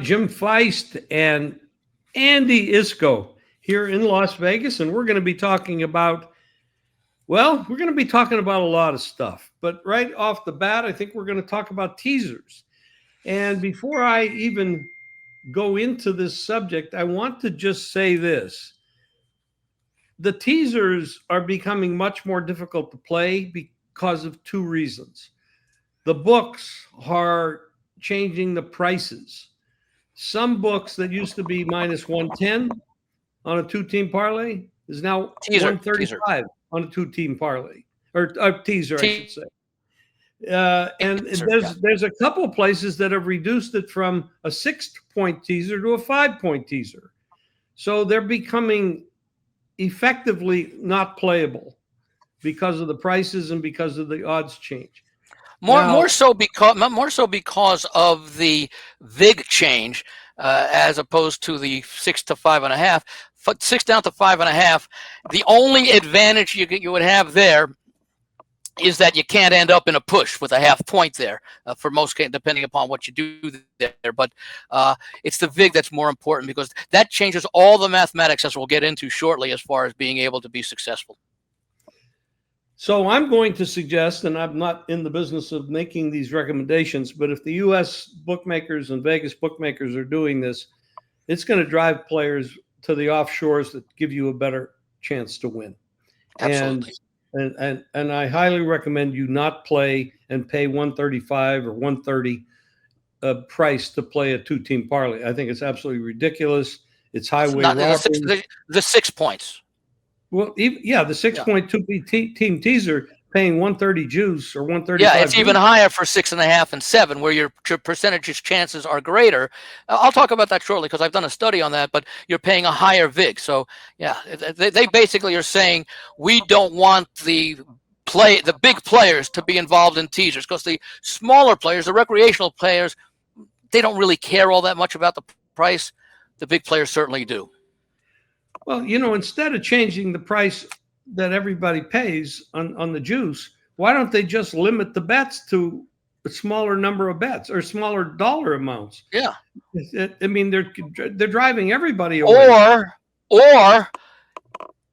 Jim Feist and Andy Iskoe here in Las Vegas, and we're going to be talking about, well, we're going to be talking about a lot of stuff. But right off the bat, I think we're going to talk about teasers. And before I even go into this subject, I want to just say this. The teasers are becoming much more difficult to play because of two reasons. The books are changing the prices. Some books that used to be minus 110 on a two-team parlay is now 135 on a two-team parlay, or a teaser, I should say. And there's a couple places that have reduced it from a 6-point teaser to a 5-point teaser. So they're becoming effectively not playable because of the prices and because of the odds change. More so because of the VIG change, as opposed to the 6 to 5.5, 6 down to 5.5. The only advantage you would have there is that you can't end up in a push with a half point there for most cases, depending upon what you do there. But it's the VIG that's more important because that changes all the mathematics, as we'll get into shortly, as far as being able to be successful. So I'm going to suggest, and I'm not in the business of making these recommendations, but if the U.S. bookmakers and Vegas bookmakers are doing this, it's going to drive players to the offshores that give you a better chance to win. Absolutely. And I highly recommend you not play and pay 135 or 130 price to play a two-team parlay. I think it's absolutely ridiculous. It's highway robbery. The 6 points. Well, the 6.2 team teaser paying 130 juice or 135. Yeah, it's even higher for 6.5 and 7, where your percentage chances are greater. I'll talk about that shortly because I've done a study on that. But you're paying a higher VIG. So yeah, they basically are saying we don't want the big players to be involved in teasers because the smaller players, the recreational players, they don't really care all that much about the price. The big players certainly do. Well, instead of changing the price that everybody pays on the juice, why don't they just limit the bets to a smaller number of bets or smaller dollar amounts? Yeah. I mean, they're driving everybody away. Or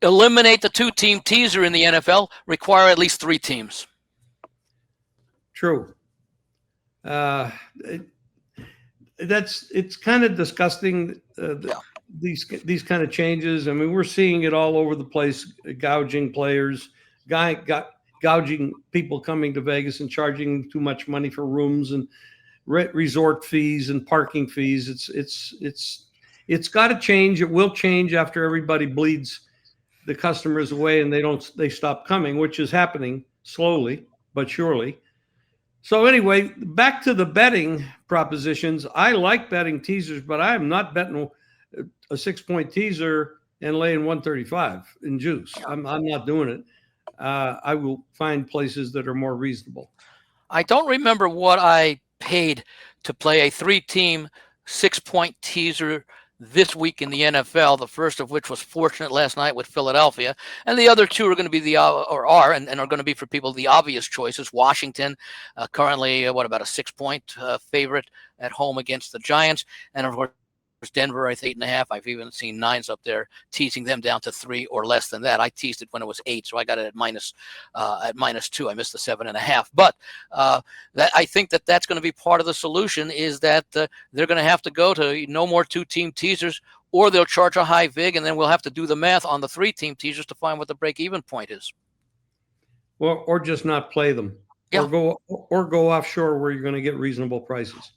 eliminate the two-team teaser in the NFL, require at least 3 teams. True. It's kind of disgusting. These kind of changes. I mean, we're seeing it all over the place, gouging players, gouging people coming to Vegas and charging too much money for rooms and resort fees and parking fees. It's got to change. It will change after everybody bleeds the customers away and they stop coming, which is happening slowly but surely. So anyway, back to the betting propositions. I like betting teasers, but I am not betting a 6-point teaser and laying 135 in juice. I'm not doing it. I will find places that are more reasonable. I don't remember what I paid to play a 3-team 6-point teaser this week in the NFL, the first of which was fortunate last night with Philadelphia. And the other 2 are going to be are going to be for people the obvious choices. Washington, currently, about a 6-point favorite at home against the Giants. And of course, Denver, I think 8.5. I've even seen 9s up there, teasing them down to 3 or less than that. I teased it when it was 8, so I got it at -2. I missed the 7.5. But I think that's going to be part of the solution is that they're going to have to go to no more 2-team teasers, or they'll charge a high VIG, and then we'll have to do the math on the 3-team teasers to find what the break-even point is. Or just not play them. Yeah. Or go offshore where you're going to get reasonable prices.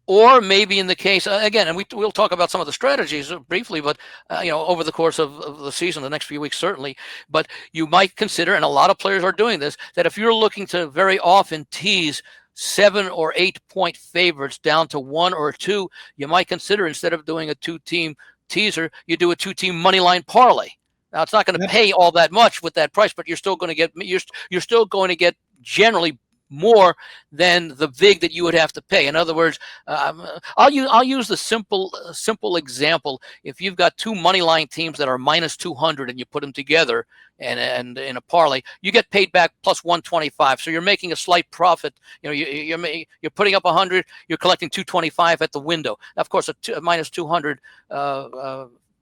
Or maybe in the case, again, and we'll talk about some of the strategies briefly, but, over the course of the season, the next few weeks, certainly. But you might consider, and a lot of players are doing this, that if you're looking to very often tease 7 or 8-point favorites down to 1 or 2, you might consider, instead of doing a 2-team teaser, you do a 2-team money line parlay. Now, it's not going to pay all that much with that price, but you're still going to get generally more than the vig that you would have to pay. In other words, I'll use the simple example. If you've got two money line teams that are minus 200 and you put them together and in a parlay, you get paid back plus 125. So you're making a slight profit. You know, you're putting up 100, you're collecting 225 at the window. Now, of course, a minus 200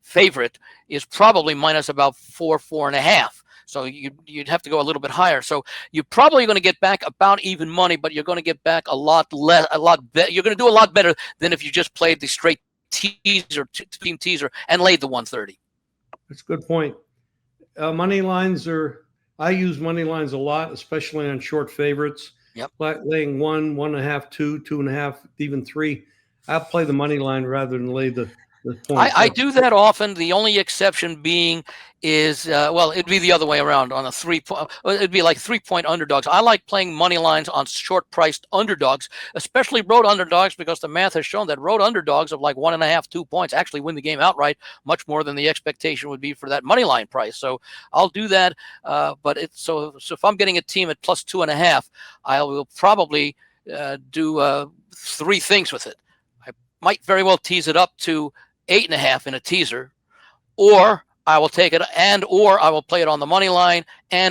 favorite is probably minus about 4.5. So you'd have to go a little bit higher. So you're probably going to get back about even money, but you're going to get back a lot less, you're going to do a lot better than if you just played the straight teaser, team teaser, and laid the 130. That's a good point. Money lines I use money lines a lot, especially on short favorites. Yep. Laying 1, 1.5, 2, 2.5, even 3. I'll play the money line rather than lay the point. I do that often. The only exception being is, it'd be the other way around on a 3-point. It'd be like 3-point underdogs. I like playing money lines on short-priced underdogs, especially road underdogs, because the math has shown that road underdogs of like 1.5, 2 points actually win the game outright, much more than the expectation would be for that money line price. So I'll do that. But so if I'm getting a team at plus 2.5, I will probably do 3 things with it. I might very well tease it up to 8.5 in a teaser, or I will take it or I will play it on the money line,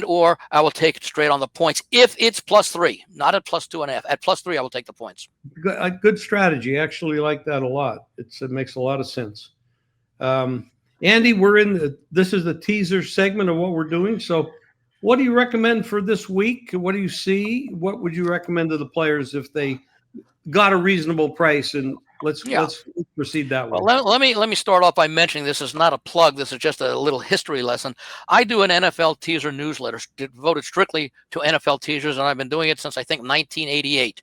or I will take it straight on the points if it's plus 3, not at plus 2.5. At plus 3, I will take the points. Good strategy. I actually like that a lot. It makes a lot of sense. Andy, this is the teaser segment of what we're doing. So what do you recommend for this week? What do you see? What would you recommend to the players if they got a reasonable price? And let's proceed that way. Well, let me start off by mentioning this is not a plug. This is just a little history lesson. I do an NFL teaser newsletter devoted strictly to NFL teasers, and I've been doing it since I think 1988.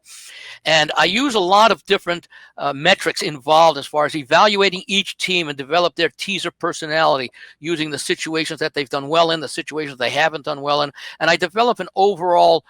And I use a lot of different metrics involved as far as evaluating each team and develop their teaser personality using the situations that they've done well in, the situations they haven't done well in, and I develop an overall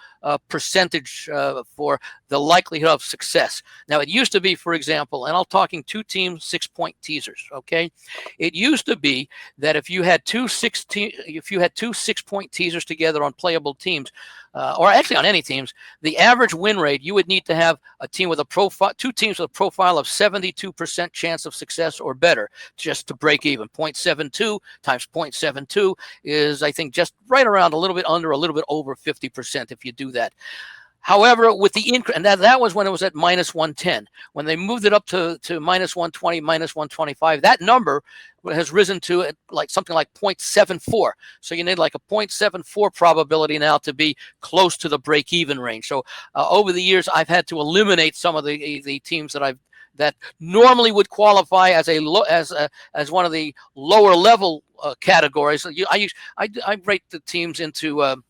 percentage for the likelihood of success. Now, it used to be, for example, and I'm talking 2-team 6-point teasers. Okay, it used to be that if you had two 6-point teasers together on playable teams, or actually on any teams, the average win rate, you would need to have a team with a profile, 2 teams with a profile of 72% chance of success or better, just to break even. 0.72 times 0.72 is, I think, just right around a little bit under, a little bit over 50% if you do that. However, with the increase, and that was when it was at minus 110. When they moved it up to minus 120, minus 125, that number has risen to like something like 0.74. So you need like a 0.74 probability now to be close to the break-even range. So over the years, I've had to eliminate some of the teams that normally would qualify as as one of the lower level categories. I rate the teams into.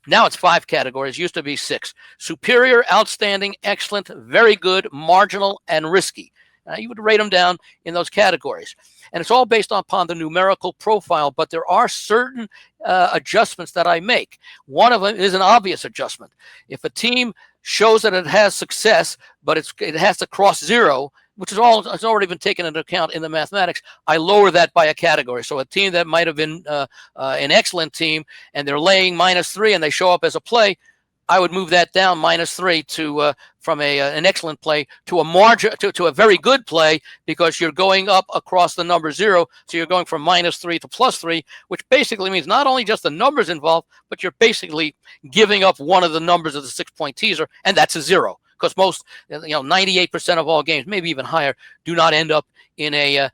Now it's 5 categories, used to be 6. Superior, outstanding, excellent, very good, marginal, and risky. You would rate them down in those categories. And it's all based upon the numerical profile, but there are certain adjustments that I make. One of them is an obvious adjustment. If a team shows that it has success, but it has to cross 0, which is all it's already been taken into account in the mathematics, I lower that by a category. So a team that might have been an excellent team and they're laying minus 3 and they show up as a play, I would move that down minus 3 to from an excellent play to a margin to a very good play, because you're going up across the number 0. So you're going from minus 3 to plus 3, which basically means not only just the numbers involved, but you're basically giving up one of the numbers of the 6-point teaser, and that's a 0. Because most, 98% of all games, maybe even higher, do not end up in a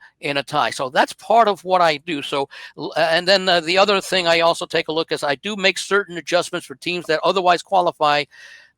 tie. So that's part of what I do. So, and then the other thing I also take a look is I do make certain adjustments for teams that otherwise qualify,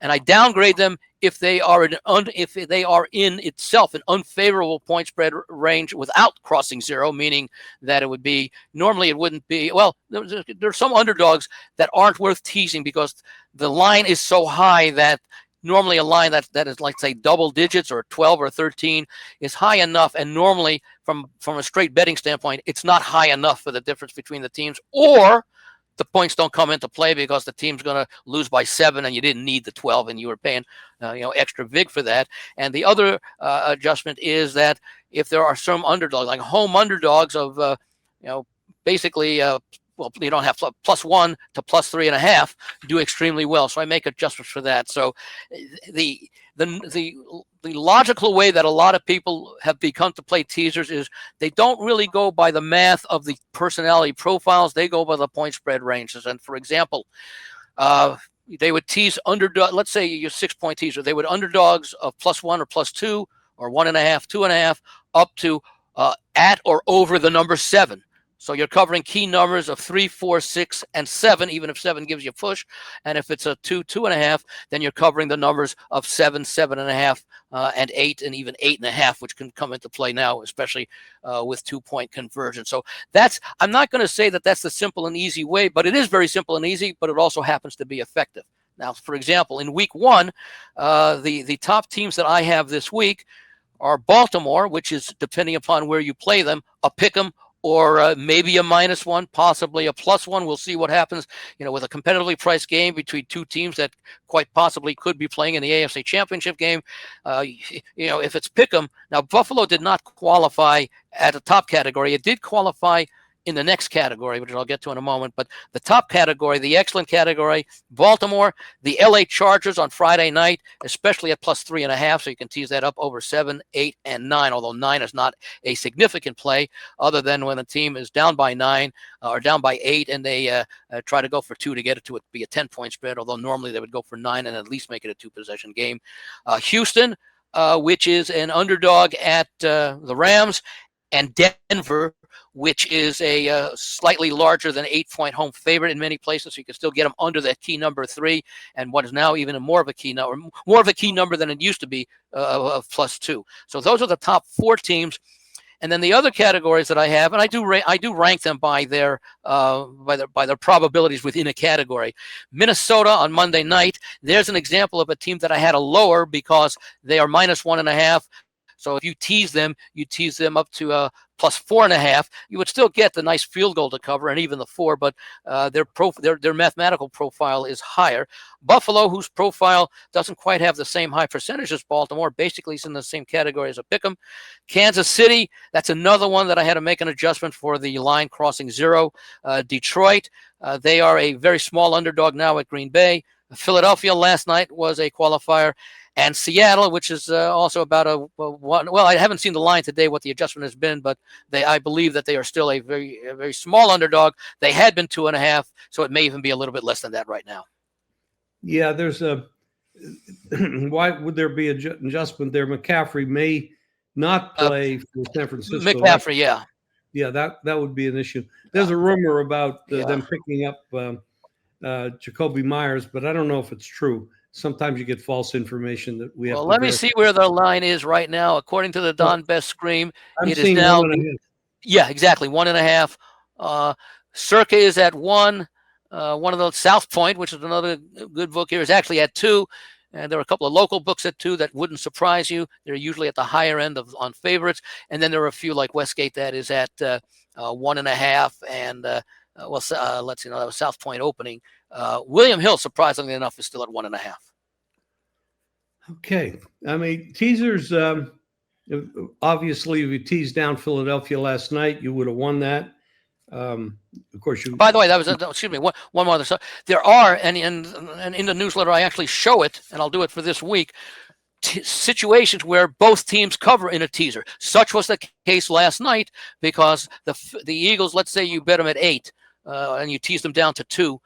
and I downgrade them if they are in itself an unfavorable point spread range without crossing 0, meaning that it would be normally it wouldn't be. Well, there's some underdogs that aren't worth teasing because the line is so high that. Normally a line that is like, say, double digits or 12 or 13 is high enough. And normally from a straight betting standpoint, it's not high enough for the difference between the teams, or the points don't come into play because the team's going to lose by 7 and you didn't need the 12 and you were paying extra vig for that. And the other adjustment is that if there are some underdogs, like home underdogs of basically well, you don't have +1 to +3.5 do extremely well. So I make adjustments for that. So the logical way that a lot of people have become to play teasers is they don't really go by the math of the personality profiles. They go by the point spread ranges. And for example, they would tease underdog. Let's say you're 6-point teaser. They would underdogs of +1 or +2 or 1.5, 2.5, up to at or over the number 7. So you're covering key numbers of 3, 4, 6, and 7, even if 7 gives you a push. And if it's a 2, 2.5, then you're covering the numbers of 7, 7.5, and 8, and even 8.5, which can come into play now, especially with 2-point conversion. So I'm not going to say that that's the simple and easy way, but it is very simple and easy, but it also happens to be effective. Now, for example, in week 1, the top teams that I have this week are Baltimore, which is, depending upon where you play them, a pick 'em, or maybe a -1, possibly a +1. We'll see what happens, with a competitively priced game between two teams that quite possibly could be playing in the AFC Championship game. If it's pick'em. Now, Buffalo did not qualify at the top category. It did qualify in the next category, which I'll get to in a moment. But the top category, the excellent category, Baltimore, the LA Chargers on Friday night, especially at +3.5. So you can tease that up over 7, 8, and 9, although 9 is not a significant play other than when a team is down by 9 or down by 8 and they try to go for 2 to get it to be a 10-point spread, although normally they would go for 9 and at least make it a 2-possession game. Houston, which is an underdog at the Rams, and Denver, which is a slightly larger than 8-point home favorite in many places. So you can still get them under that key number 3, and what is now even more of a key number than it used to be of +2. So those are the top 4 teams. And then the other categories that I have, and I do rank them by their probabilities within a category. Minnesota on Monday night, there's an example of a team that I had a lower because they are -1.5. So if you tease them up to +4.5. You would still get the nice field goal to cover and even the 4, but their mathematical profile is higher. Buffalo, whose profile doesn't quite have the same high percentage as Baltimore, basically is in the same category as a pick'em. Kansas City, that's another one that I had to make an adjustment for the line crossing 0. Detroit, they are a very small underdog now at Green Bay. Philadelphia last night was a qualifier. And Seattle, which is also about a 1. Well, I haven't seen the line today, what the adjustment has been, but I believe that they are still a very small underdog. They had been 2.5, so it may even be a little bit less than that right now. Yeah, there's why would there be an adjustment there? McCaffrey may not play for San Francisco. McCaffrey, yeah. Yeah, that would be an issue. There's a rumor about them picking up Jacoby Myers, but I don't know if it's true. Sometimes you get false information that we have. Well, let me see where the line is right now. According to the Don Best Scream, it is now 1.5. Yeah, exactly 1.5. Circa is at 1. One of those, South Point, which is another good book here, is actually at 2. And there are a couple of local books at 2 that wouldn't surprise you. They're usually at the higher end on favorites. And then there are a few like Westgate that is at 1.5. And let's see, that was South Point opening. William Hill, surprisingly enough, is still at 1.5. Okay. I mean, teasers, obviously, if you teased down Philadelphia last night, you would have won that. Of course, By the way, that was excuse me. One more other. So there are, and in the newsletter, I actually show it, and I'll do it for this week. Situations where both teams cover in a teaser. Such was the case last night because the Eagles. Let's say you bet them at 8, and you tease them down to 2.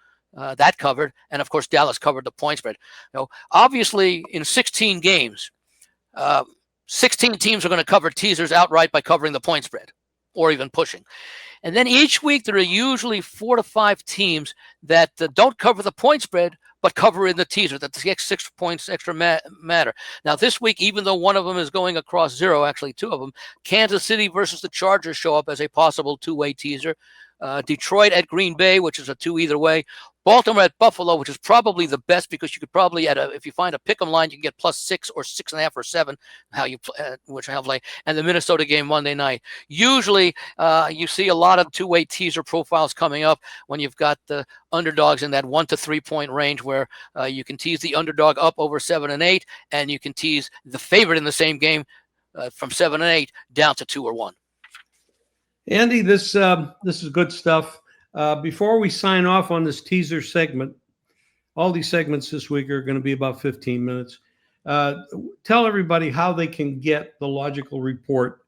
That covered, and of course Dallas covered the point spread. Obviously, in 16 games, 16 teams are going to cover teasers outright by covering the point spread, or even pushing. And then each week there are usually 4 to 5 teams that don't cover the point spread, but cover in the teaser. That the 6 points extra matter. Now this week, even though one of them is going across 0, actually 2 of them, Kansas City versus the Chargers show up as a possible 2-way teaser. Detroit at Green Bay, which is a 2 either way. Baltimore at Buffalo, which is probably the best because you could probably if you find a pick'em line, you can get +6 or 6.5 or 7, and the Minnesota game Monday night. Usually, you see a lot of 2-way teaser profiles coming up when you've got the underdogs in that 1 to 3 point range, where you can tease the underdog up over 7 and 8, and you can tease the favorite in the same game from 7 and 8 down to 2 or 1. Andy, this is good stuff. Before we sign off on this teaser segment, all these segments this week are going to be about 15 minutes. Tell everybody how they can get the Logical Report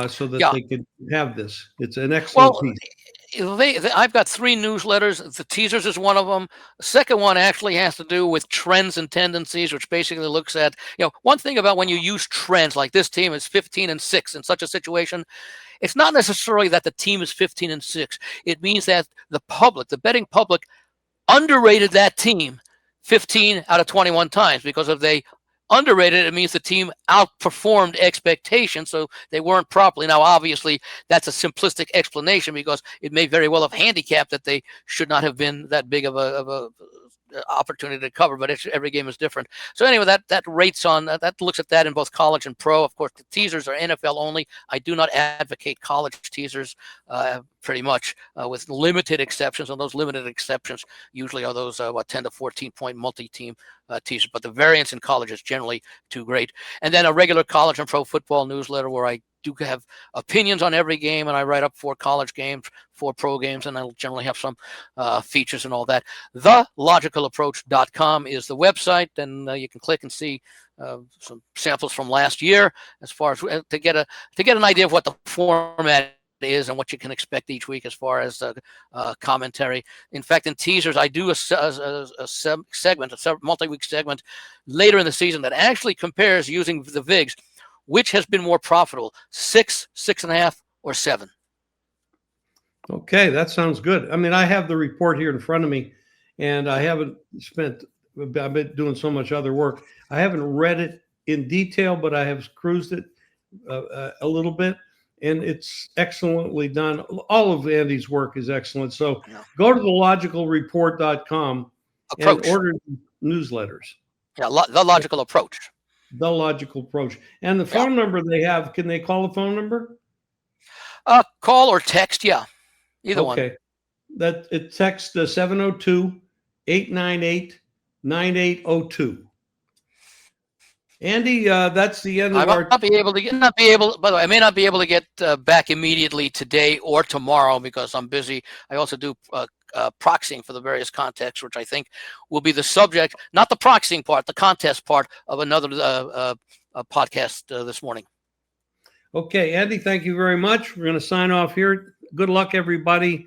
so that they can have this. It's an excellent piece. I've got 3 newsletters. The Teasers is one of them. The second one actually has to do with trends and tendencies, which basically looks at, one thing about when you use trends, like this team is 15-6 in such a situation, it's not necessarily that the team is 15-6. It means that the public, the betting public, underrated that team 15 out of 21 times, because if they underrated, it means the team outperformed expectations, so they weren't properly. Now, obviously, that's a simplistic explanation, because it may very well have handicapped that they should not have been that big of a opportunity to cover, but every game is different. So anyway, that rates on that looks at that in both college and pro. Of course, the teasers are NFL only. I do not advocate college teasers, pretty much, with limited exceptions, and those limited exceptions usually are those 10 to 14 point multi-team teasers. But the variance in college is generally too great. And then a regular college and pro football newsletter where I do have opinions on every game, and I write up 4 college games, 4 pro games, and I'll generally have some features and all that. TheLogicalApproach.com is the website, and you can click and see some samples from last year, as far as to get an idea of what the format is and what you can expect each week as far as commentary. In fact, in Teasers, I do a segment, a multi-week segment later in the season that actually compares, using the VIGs, which has been more profitable, 6, 6.5, or 7. Okay, that sounds good. I mean, I have the report here in front of me, and I haven't I've been doing so much other work. I haven't read it in detail, but I have cruised it a little bit, and it's excellently done. All of Andy's work is excellent. So go to thelogicalreport.com and order newsletters. Yeah, The Logical Approach. The Logical Approach. And the phone number they have, can they call the phone number? Call or text, either one. Okay. That it text 702-898-9802. Andy, that's the end of our. By the way, I may not be able to get back immediately today or tomorrow because I'm busy. I also do proxying for the various contests, which I think will be the subject, not the proxying part, the contest part of another podcast this morning. Okay, Andy, thank you very much. We're going to sign off here. Good luck, everybody.